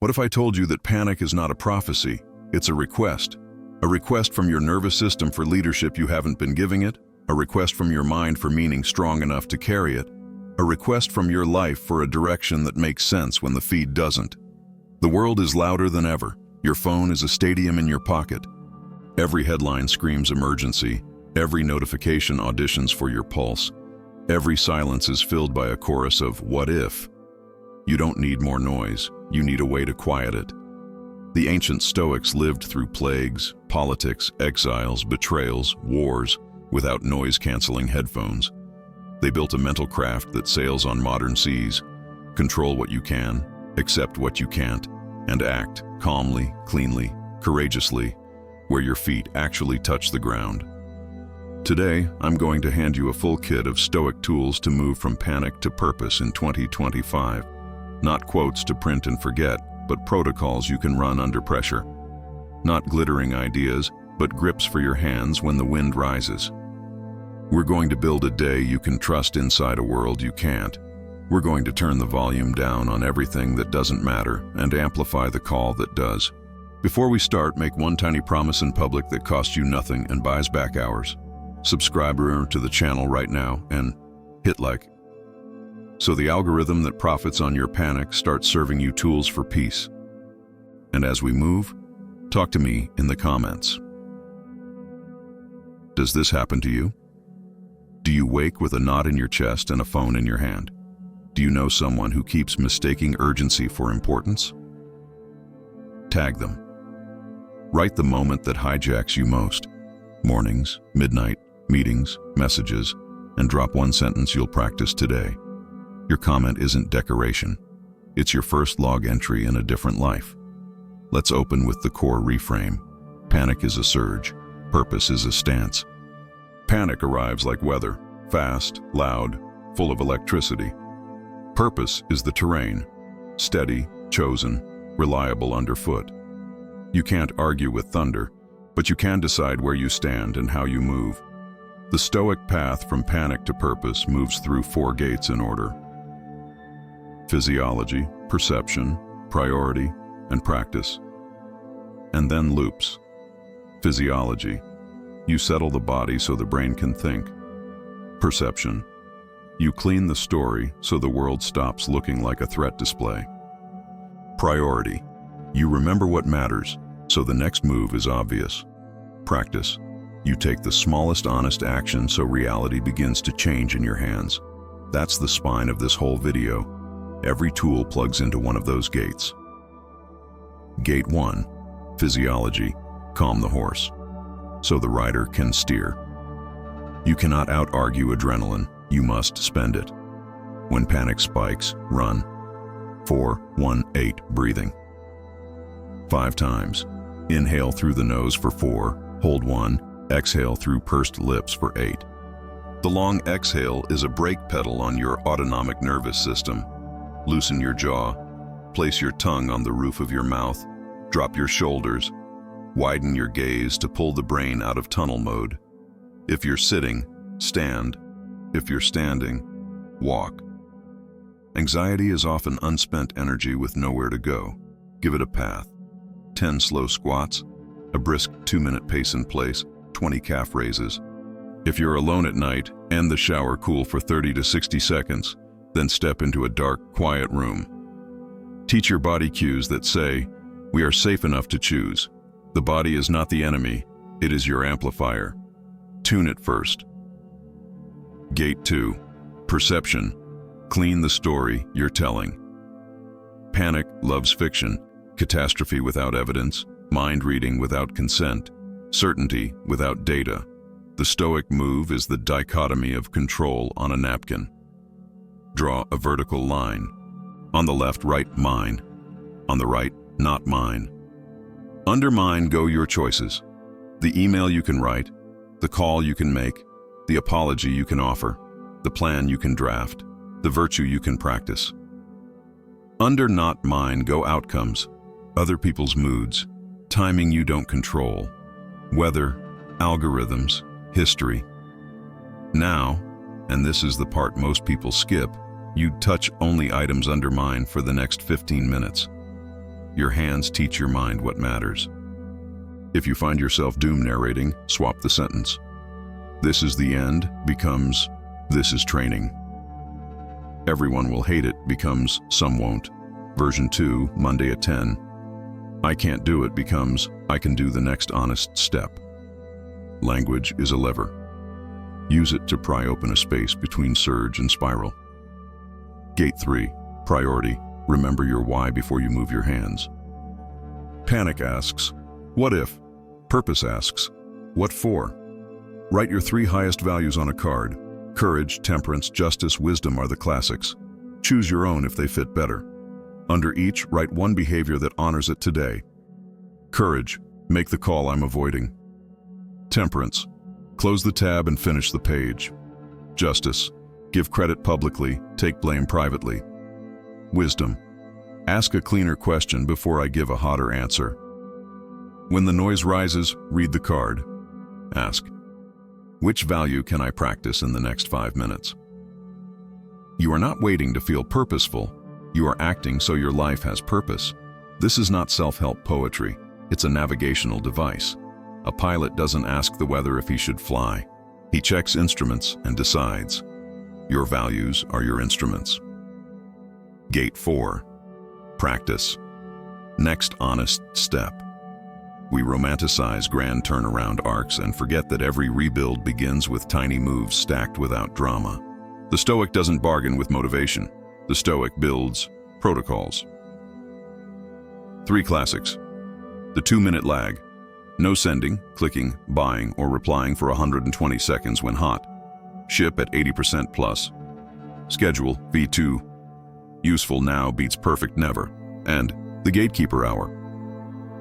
What if I told you that panic is not a prophecy? It's a request. A request from your nervous system for leadership you haven't been giving it. A request from your mind for meaning strong enough to carry it. A request from your life for a direction that makes sense when the feed doesn't. The world is louder than ever. Your phone is a stadium in your pocket. Every headline screams emergency. Every notification auditions for your pulse. Every silence is filled by a chorus of what if. You don't need more noise. You need a way to quiet it. The ancient Stoics lived through plagues, politics, exiles, betrayals, wars, without noise-canceling headphones. They built a mental craft that sails on modern seas. Control what you can, accept what you can't, and act calmly, cleanly, courageously, where your feet actually touch the ground. Today, I'm going to hand you a full kit of Stoic tools to move from panic to purpose in 2025. Not quotes to print and forget, but protocols you can run under pressure. Not glittering ideas, but grips for your hands when the wind rises. We're going to build a day you can trust inside a world you can't. We're going to turn the volume down on everything that doesn't matter and amplify the call that does. Before we start, make one tiny promise in public that costs you nothing and buys back hours. Subscribe to the channel right now and hit like, so the algorithm that profits on your panic starts serving you tools for peace. And as we move, talk to me in the comments. Does this happen to you? Do you wake with a knot in your chest and a phone in your hand? Do you know someone who keeps mistaking urgency for importance? Tag them. Write the moment that hijacks you most. Mornings, midnight, meetings, messages, and drop one sentence you'll practice today. Your comment isn't decoration. It's your first log entry in a different life. Let's open with the core reframe. Panic is a surge. Purpose is a stance. Panic arrives like weather, fast, loud, full of electricity. Purpose is the terrain, steady, chosen, reliable underfoot. You can't argue with thunder, but you can decide where you stand and how you move. The Stoic path from panic to purpose moves through 4 gates in order: physiology, perception, priority, and practice. And then loops. Physiology. You settle the body so the brain can think. Perception. You clean the story so the world stops looking like a threat display. Priority. You remember what matters so the next move is obvious. Practice. You take the smallest honest action so reality begins to change in your hands. That's the spine of this whole video. Every tool plugs into one of those gates. Gate 1. Physiology. Calm the horse, so the rider can steer. You cannot out-argue adrenaline. You must spend it. When panic spikes, run. 4, 1, 8, breathing. 5 times. Inhale through the nose for 4, hold 1, exhale through pursed lips for 8. The long exhale is a brake pedal on your autonomic nervous system. Loosen your jaw, place your tongue on the roof of your mouth, drop your shoulders, widen your gaze to pull the brain out of tunnel mode. If you're sitting, stand. If you're standing, walk. Anxiety is often unspent energy with nowhere to go. Give it a path. 10 slow squats, a brisk 2-minute pace in place, 20 calf raises. If you're alone at night, end the shower cool for 30 to 60 seconds, then step into a dark, quiet room. Teach your body cues that say, we are safe enough to choose. The body is not the enemy, it is your amplifier. Tune it first. Gate 2. Perception. Clean the story you're telling. Panic loves fiction, catastrophe without evidence, mind reading without consent, certainty without data. The Stoic move is the dichotomy of control on a napkin. Draw a vertical line. On the left, write mine. On the right, not mine. Under mine go your choices. The email you can write, the call you can make, the apology you can offer, the plan you can draft, the virtue you can practice. Under not mine go outcomes, other people's moods, timing you don't control, weather, algorithms, history. Now, and this is the part most people skip, you touch only items under mine for the next 15 minutes. your hands teach your mind what matters. If you find yourself doom narrating, swap the sentence. This is the end becomes, this is training. Everyone will hate it becomes, some won't. Version 2, Monday at 10. I can't do it becomes, I can do the next honest step. Language is a lever. Use it to pry open a space between surge and spiral. Gate 3, priority. Remember your why before you move your hands. Panic asks, what if? Purpose asks, what for? Write your 3 highest values on a card. Courage, temperance, justice, wisdom are the classics. Choose your own if they fit better. Under each, write one behavior that honors it today. Courage, make the call I'm avoiding. Temperance, close the tab and finish the page. Justice, give credit publicly, take blame privately. Wisdom, ask a cleaner question before I give a hotter answer. When the noise rises, read the card. Ask, which value can I practice in the next 5 minutes? You are not waiting to feel purposeful. You are acting so your life has purpose. This is not self-help poetry. It's a navigational device. A pilot doesn't ask the weather if he should fly. He checks instruments and decides. Your values are your instruments. Gate 4. Practice. Next honest step. We romanticize grand turnaround arcs and forget that every rebuild begins with tiny moves stacked without drama. The Stoic doesn't bargain with motivation. The Stoic builds protocols. 3 classics. The 2-minute lag. No sending, clicking, buying, or replying for 120 seconds when hot. Ship at 80% plus. Schedule, V2. Useful now beats perfect never. And the gatekeeper hour.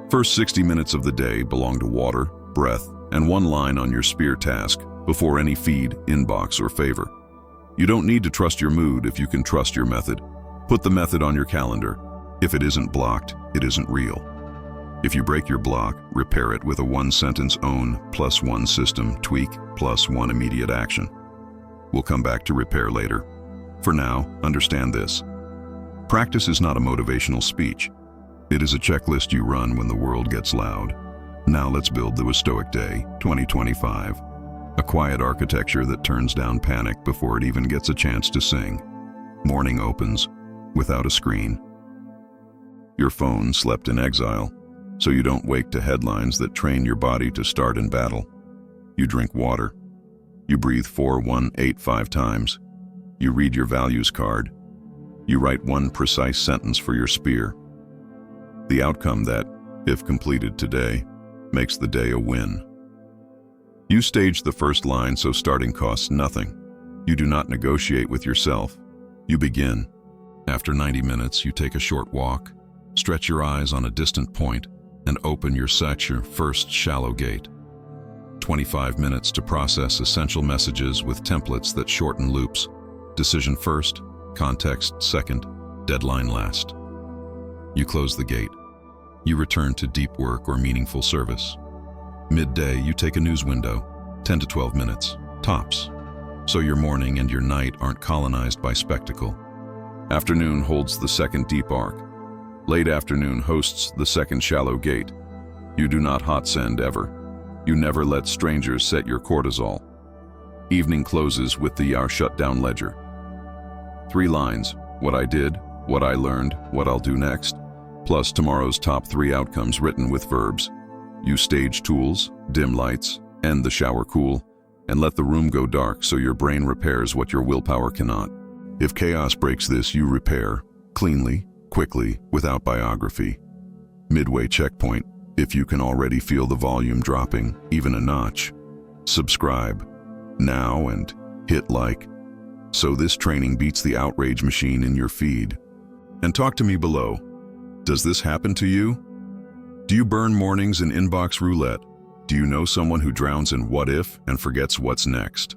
First 60 minutes of the day belong to water, breath, and one line on your spear task before any feed, inbox, or favor. You don't need to trust your mood if you can trust your method. Put the method on your calendar. If it isn't blocked, it isn't real. If you break your block, repair it with a 1-sentence own plus 1 system tweak plus 1 immediate action. We'll come back to repair later. For now, understand this. Practice is not a motivational speech. It is a checklist you run when the world gets loud. Now let's build the Stoic Day 2025. A quiet architecture that turns down panic before it even gets a chance to sing. Morning opens, without a screen. Your phone slept in exile, so you don't wake to headlines that train your body to start in battle. You drink water. You breathe 4-1-8-5 times. You read your values card. You write one precise sentence for your spear. The outcome that, if completed today, makes the day a win. You stage the first line so starting costs nothing. You do not negotiate with yourself. You begin. After 90 minutes, you take a short walk, stretch your eyes on a distant point, and open your first shallow gate. 25 minutes to process essential messages with templates that shorten loops. Decision first, context second, deadline last. You close the gate. You return to deep work or meaningful service. Midday, you take a news window, 10 to 12 minutes, tops. So your morning and your night aren't colonized by spectacle. Afternoon holds the second deep arc. Late afternoon hosts the second shallow gate. You do not hot send ever. You never let strangers set your cortisol. Evening closes with the shut down ledger. 3 lines, what I did, what I learned, what I'll do next, plus tomorrow's top 3 outcomes written with verbs. You stage tools, dim lights, end the shower cool, and let the room go dark so your brain repairs what your willpower cannot. If chaos breaks this, you repair, cleanly, quickly, without biography. Midway checkpoint, if you can already feel the volume dropping, even a notch. Subscribe now and hit like. So this training beats the outrage machine in your feed. And talk to me below. Does this happen to you? Do you burn mornings in inbox roulette? Do you know someone who drowns in what if and forgets what's next?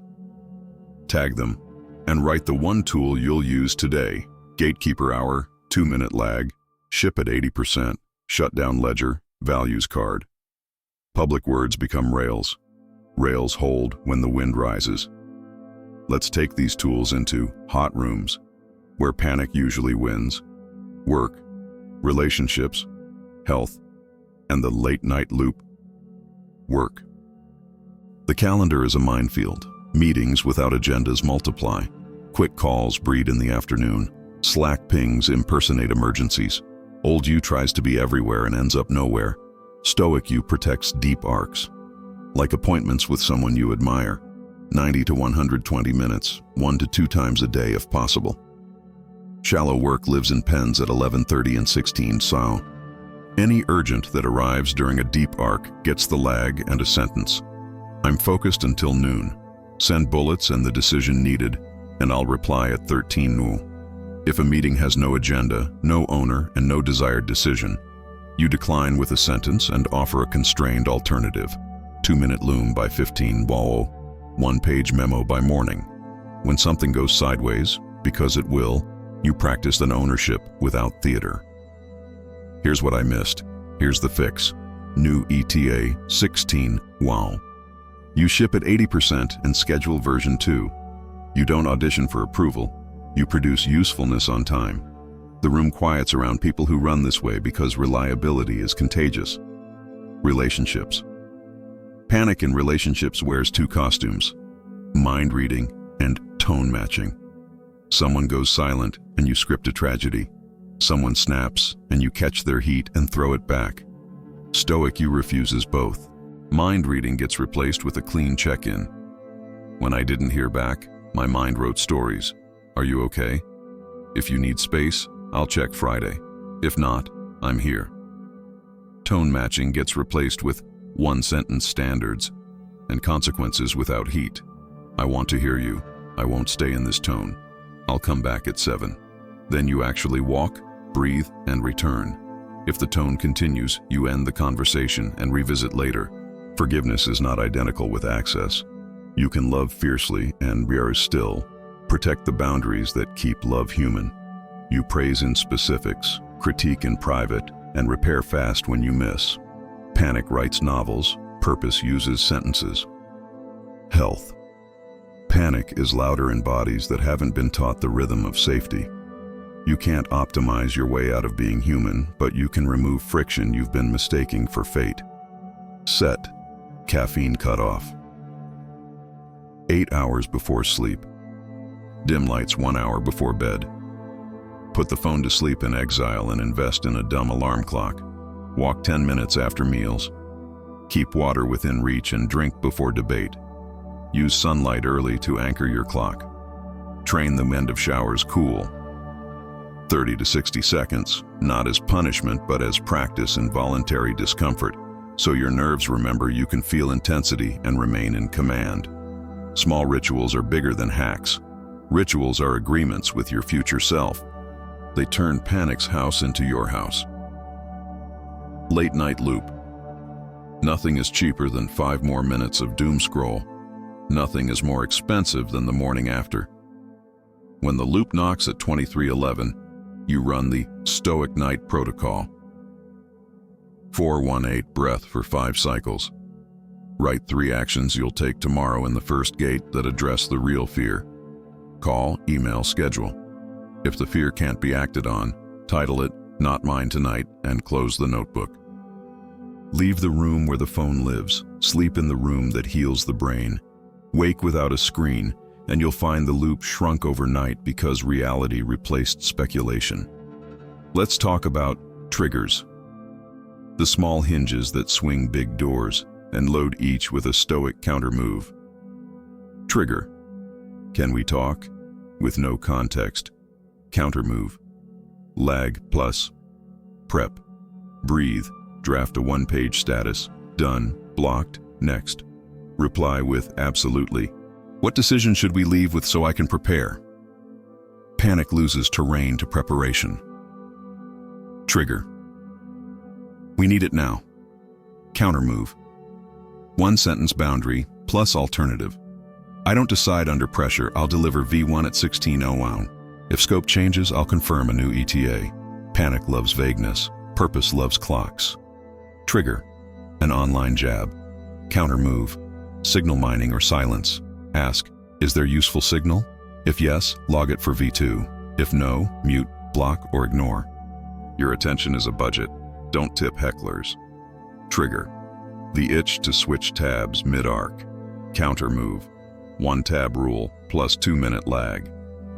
Tag them and write the one tool you'll use today. Gatekeeper hour, 2-minute lag, ship at 80%, shutdown ledger, values card. Public words become rails. Rails hold when the wind rises. Let's take these tools into hot rooms, where panic usually wins. Work, relationships, health, and the late-night loop. Work. The calendar is a minefield. Meetings without agendas multiply. Quick calls breed in the afternoon. Slack pings impersonate emergencies. Old you tries to be everywhere and ends up nowhere. Stoic you protects deep arcs. Like appointments with someone you admire. 90 to 120 minutes, 1 to 2 times a day if possible. Shallow work lives in pens at 11:30 and 16 SAO. Any urgent that arrives during a deep arc gets the lag and a sentence. I'm focused until noon. Send bullets and the decision needed, and I'll reply at 13 nu. If a meeting has no agenda, no owner, and no desired decision, you decline with a sentence and offer a constrained alternative. 2-minute loom by 15 wao, 1-page memo by morning. When something goes sideways, because it will, you practice an ownership without theater. Here's what I missed. Here's the fix. New ETA 16 wow. You ship at 80% and schedule version 2. You don't audition for approval. You produce usefulness on time. The room quiets around people who run this way because reliability is contagious. Relationships. Panic in relationships wears 2 costumes: mind reading and tone matching. Someone goes silent and you script a tragedy. Someone snaps and you catch their heat and throw it back. Stoic you refuses both. Mind reading gets replaced with a clean check-in. When I didn't hear back, my mind wrote stories. Are you okay? If you need space, I'll check Friday. If not, I'm here. Tone matching gets replaced with one-sentence standards and consequences without heat. I want to hear you. I won't stay in this tone. I'll come back at 7. Then you actually walk, breathe, and return. If the tone continues, you end the conversation and revisit later. Forgiveness is not identical with access. You can love fiercely and be still. Protect the boundaries that keep love human. You praise in specifics, critique in private, and repair fast when you miss. Panic writes novels, purpose uses sentences. Health. Panic is louder in bodies that haven't been taught the rhythm of safety. You can't optimize your way out of being human, but you can remove friction you've been mistaking for fate. Set. Caffeine cutoff. 8 hours before sleep. Dim lights 1 hour before bed. Put the phone to sleep in exile and invest in a dumb alarm clock. Walk 10 minutes after meals. Keep water within reach and drink before debate. Use sunlight early to anchor your clock. Train the end of showers cool. 30 to 60 seconds, not as punishment but as practice in voluntary discomfort, so your nerves remember you can feel intensity and remain in command. Small rituals are bigger than hacks. Rituals are agreements with your future self. They turn panic's house into your house. Late night loop. Nothing is cheaper than 5 more minutes of doom scroll. Nothing is more expensive than the morning after. When the loop knocks at 23:11, you run the Stoic Night Protocol. 4-1-8 breath for 5 cycles. Write 3 actions you'll take tomorrow in the first gate that address the real fear. Call, email, schedule. If the fear can't be acted on, title it Not Mine Tonight and close the notebook. Leave the room where the phone lives. Sleep in the room that heals the brain. Wake without a screen, and you'll find the loop shrunk overnight because reality replaced speculation. Let's talk about triggers. The small hinges that swing big doors and load each with a stoic counter-move. Trigger. Can we talk? With no context. Counter-move. Lag plus. Prep. Breathe. Draft a 1-page status. Done. Blocked. Next. Reply with absolutely. What decision should we leave with so I can prepare? Panic loses terrain to preparation. Trigger. We need it now. Counter-move. 1-sentence boundary plus alternative. I don't decide under pressure. I'll deliver V1 at 16:01. If scope changes, I'll confirm a new ETA. Panic loves vagueness. Purpose loves clocks. Trigger. An online jab. Counter-move. Signal mining or silence. Ask, is there useful signal? If yes, log it for V2. If no, mute, block, or ignore. Your attention is a budget. Don't tip hecklers. Trigger. The itch to switch tabs mid-arc. Counter move. 1 tab rule plus 2-minute lag.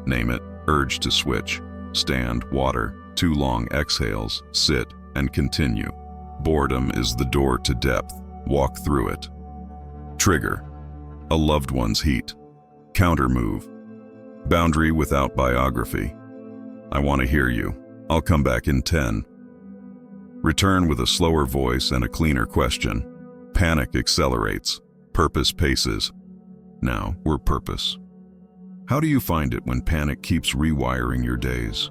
Name it. Urge to switch. Stand, water, 2 long exhales, sit, and continue. Boredom is the door to depth. Walk through it. Trigger. A loved one's heat. Counter move. Boundary without biography. I want to hear you. I'll come back in 10. Return with a slower voice and a cleaner question. Panic accelerates. Purpose paces. Now we're purpose. How do you find it when panic keeps rewiring your days?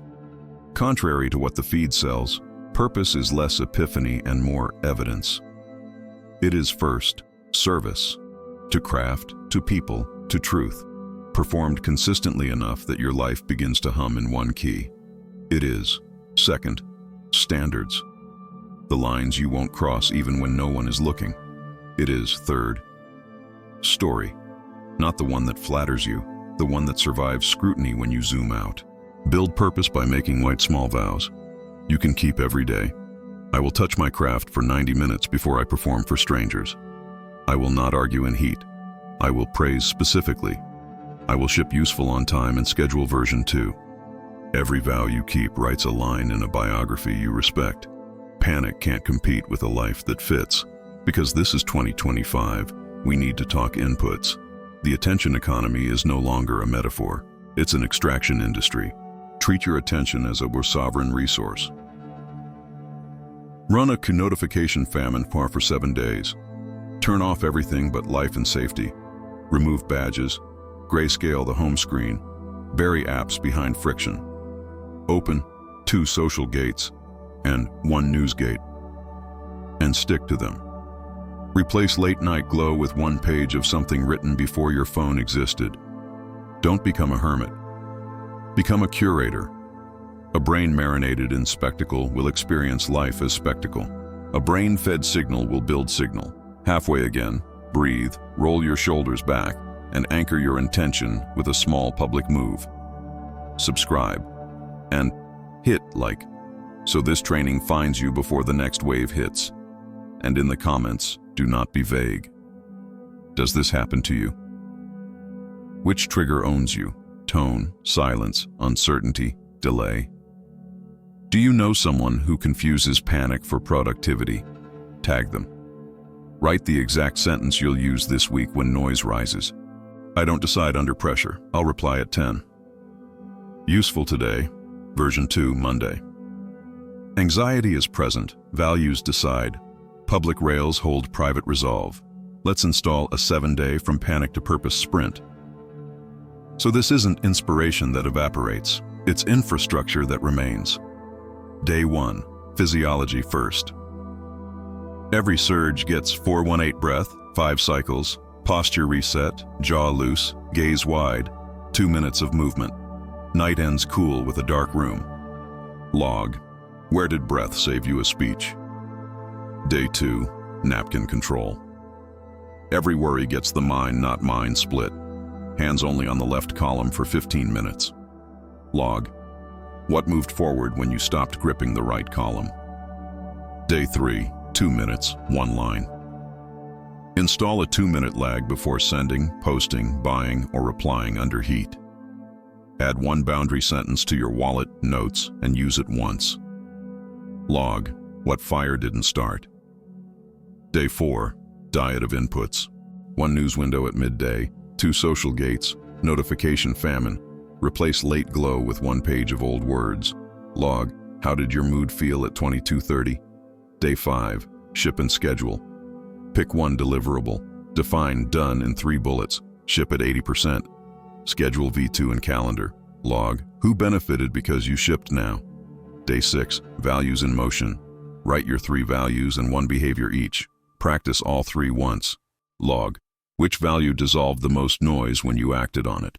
Contrary to what the feed sells, purpose is less epiphany and more evidence. It is first, service. To craft, to people, to truth. Performed consistently enough that your life begins to hum in one key. It is, second, standards. The lines you won't cross even when no one is looking. It is, third, story. Not the one that flatters you, the one that survives scrutiny when you zoom out. Build purpose by making white small vows. You can keep every day. I will touch my craft for 90 minutes before I perform for strangers. I will not argue in heat. I will praise specifically. I will ship useful on time and schedule version 2. Every vow you keep writes a line in a biography you respect. Panic can't compete with a life that fits. Because this is 2025, we need to talk inputs. The attention economy is no longer a metaphor. It's an extraction industry. Treat your attention as a sovereign resource. Run a notification famine for 7 days. Turn off everything but life and safety. Remove badges. Grayscale the home screen. Bury apps behind friction. Open 2 social gates and 1 news gate. And stick to them. Replace late-night glow with 1 page of something written before your phone existed. Don't become a hermit. Become a curator. A brain marinated in spectacle will experience life as spectacle. A brain-fed signal will build signal. Halfway again, breathe, roll your shoulders back, and anchor your intention with a small public move. Subscribe. And hit like, so this training finds you before the next wave hits. And in the comments, do not be vague. Does this happen to you? Which trigger owns you? Tone, silence, uncertainty, delay? Do you know someone who confuses panic for productivity? Tag them. Write the exact sentence you'll use this week when noise rises. I don't decide under pressure. I'll reply at 10. Useful today, version 2, Monday. Anxiety is present, values decide. Public rails hold private resolve. Let's install a 7-day from panic to purpose sprint. So this isn't inspiration that evaporates, it's infrastructure that remains. Day 1, physiology first. Every surge gets 4-1-8 breath, 5 cycles, posture reset, jaw loose, gaze wide, 2 minutes of movement. Night ends cool with a dark room. Log. Where did breath save you a speech? Day 2, napkin control. Every worry gets the mine, not mine split. Hands only on the left column for 15 minutes. Log. What moved forward when you stopped gripping the right column? Day 3, 2 minutes, 1 line. Install a 2-minute lag before sending, posting, buying, or replying under heat. Add 1 boundary sentence to your wallet, notes, and use it once. Log. What fire didn't start? Day 4, diet of inputs. 1 news window at midday, 2 social gates, notification famine. Replace late glow with 1 page of old words. Log. How did your mood feel at 22:30? Day 5, ship and schedule. Pick 1 deliverable. Define done in 3 bullets. Ship at 80%. Schedule V2 and calendar. Log. Who benefited because you shipped now? Day 6, values in motion. Write your 3 values and 1 behavior each. Practice all 3 once. Log. Which value dissolved the most noise when you acted on it?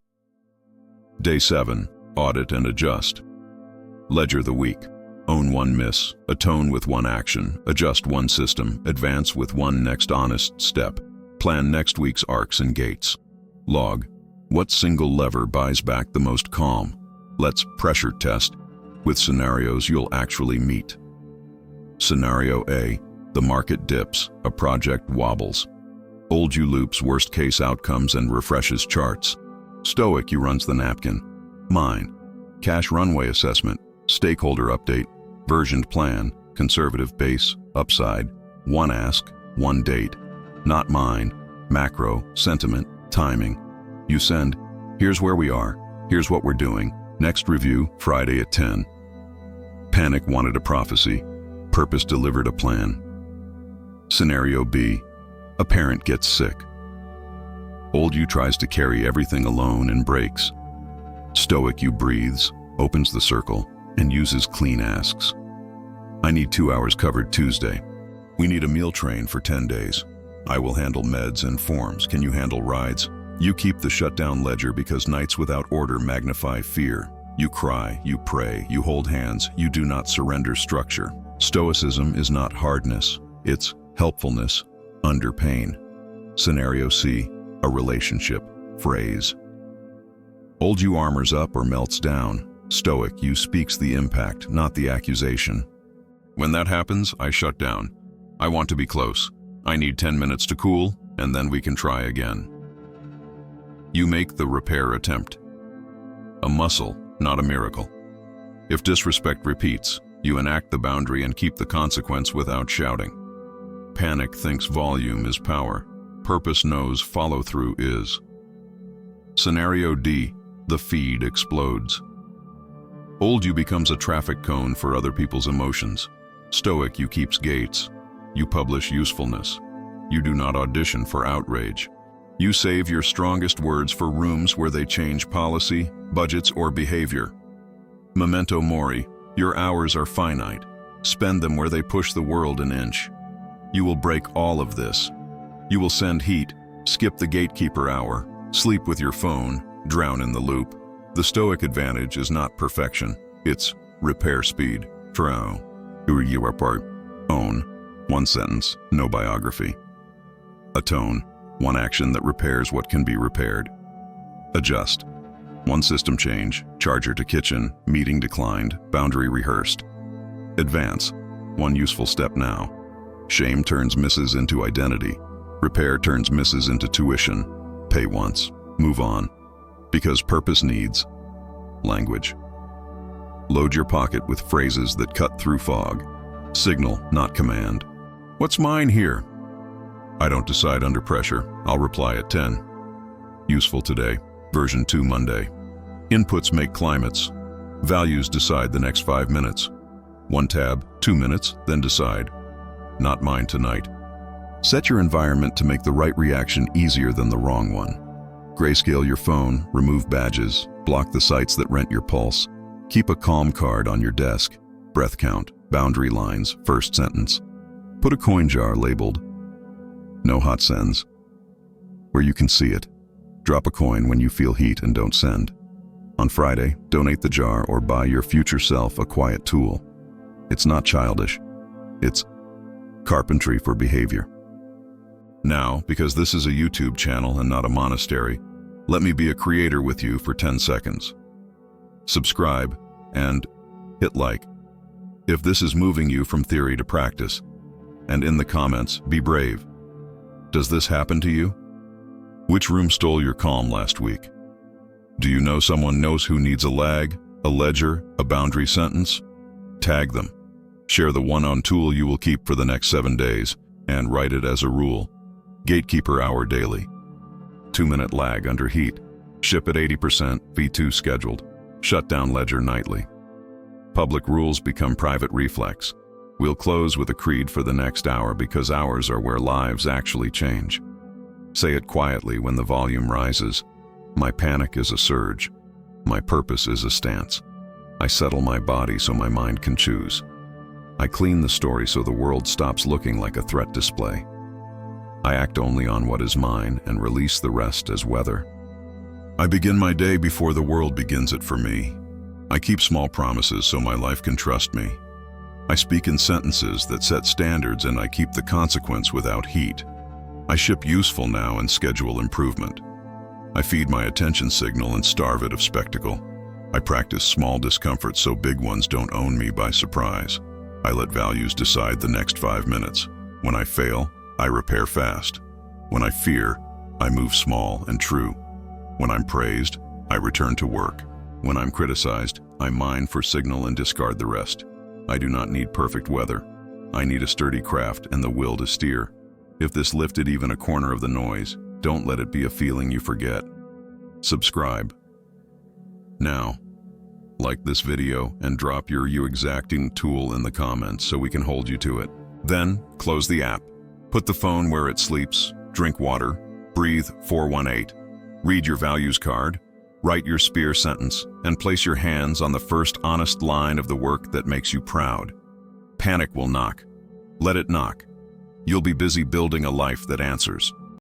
Day 7, audit and adjust. Ledger the week. Own 1 miss, atone with 1 action, adjust 1 system, advance with 1 next honest step. Plan next week's arcs and gates. Log. What single lever buys back the most calm? Let's pressure test with scenarios you'll actually meet. Scenario A, the market dips, a project wobbles. Old you loops worst-case outcomes and refreshes charts. Stoic you runs the napkin. Mine, cash runway assessment, stakeholder update, versioned plan, conservative base, upside, one ask, one date. Not mine, macro, sentiment, timing. You send, here's where we are, here's what we're doing, next review, Friday at 10. Panic wanted a prophecy, purpose delivered a plan. Scenario B, a parent gets sick. Old you tries to carry everything alone and breaks. Stoic you breathes, opens the circle, and uses clean asks. I need 2 hours covered Tuesday. We need a meal train for 10 days. I will handle meds and forms. Can you handle rides? You keep the shutdown ledger because nights without order magnify fear. You cry, you pray, you hold hands, you do not surrender structure. Stoicism is not hardness, it's helpfulness under pain. Scenario C, a relationship, phrase. Old you armors up or melts down. Stoic you speaks the impact, not the accusation. When that happens, I shut down. I want to be close. I need 10 minutes to cool, and then we can try again. You make the repair attempt. A muscle, not a miracle. If disrespect repeats, you enact the boundary and keep the consequence without shouting. Panic thinks volume is power. Purpose knows follow-through is. Scenario D, the feed explodes. Old you becomes a traffic cone for other people's emotions. Stoic you keeps gates. You publish usefulness. You do not audition for outrage. You save your strongest words for rooms where they change policy, budgets, or behavior. Memento mori, your hours are finite. Spend them where they push the world an inch. You will break all of this. You will send heat, skip the gatekeeper hour, sleep with your phone, drown in the loop. The Stoic advantage is not perfection, it's repair speed. True. You are part. Own. One sentence, no biography. Atone. One action that repairs what can be repaired. Adjust. One system change, charger to kitchen, meeting declined, boundary rehearsed. Advance. One useful step now. Shame turns misses into identity. Repair turns misses into tuition. Pay once. Move on. Because purpose needs language. Load your pocket with phrases that cut through fog. Signal, not command. What's mine here? I don't decide under pressure. I'll reply at 10. Useful today. Version 2 Monday. Inputs make climates. Values decide the next 5 minutes. One tab, 2 minutes, then decide. Not mine tonight. Set your environment to make the right reaction easier than the wrong one. Grayscale your phone, remove badges, block the sites that rent your pulse. Keep a calm card on your desk. Breath count, boundary lines, first sentence. Put a coin jar labeled "No hot sends" where you can see it. Drop a coin when you feel heat and don't send. On Friday, donate the jar or buy your future self a quiet tool. It's not childish. It's carpentry for behavior. Now, because this is a YouTube channel and not a monastery, let me be a creator with you for 10 seconds. Subscribe and hit like if this is moving you from theory to practice. And in the comments, be brave. Does this happen to you? Which room stole your calm last week? Do you know someone knows who needs a lag, a ledger, a boundary sentence? Tag them. Share the one-on tool you will keep for the next 7 days and write it as a rule. Gatekeeper hour daily. 2-minute lag under heat. Ship at 80%, V2 scheduled. Shut down ledger nightly. Public rules become private reflex. We'll close with a creed for the next hour because hours are where lives actually change. Say it quietly when the volume rises. My panic is a surge. My purpose is a stance. I settle my body so my mind can choose. I clean the story so the world stops looking like a threat display. I act only on what is mine and release the rest as weather. I begin my day before the world begins it for me. I keep small promises so my life can trust me. I speak in sentences that set standards and I keep the consequence without heat. I ship useful now and schedule improvement. I feed my attention signal and starve it of spectacle. I practice small discomfort so big ones don't own me by surprise. I let values decide the next 5 minutes. When I fail, I repair fast. When I fear, I move small and true. When I'm praised, I return to work. When I'm criticized, I mine for signal and discard the rest. I do not need perfect weather. I need a sturdy craft and the will to steer. If this lifted even a corner of the noise, don't let it be a feeling you forget. Subscribe. Now, like this video and drop your exacting tool in the comments so we can hold you to it. Then, close the app. Put the phone where it sleeps, drink water, breathe 418. Read your values card, write your spear sentence, and place your hands on the first honest line of the work that makes you proud. Panic will knock. Let it knock. You'll be busy building a life that answers.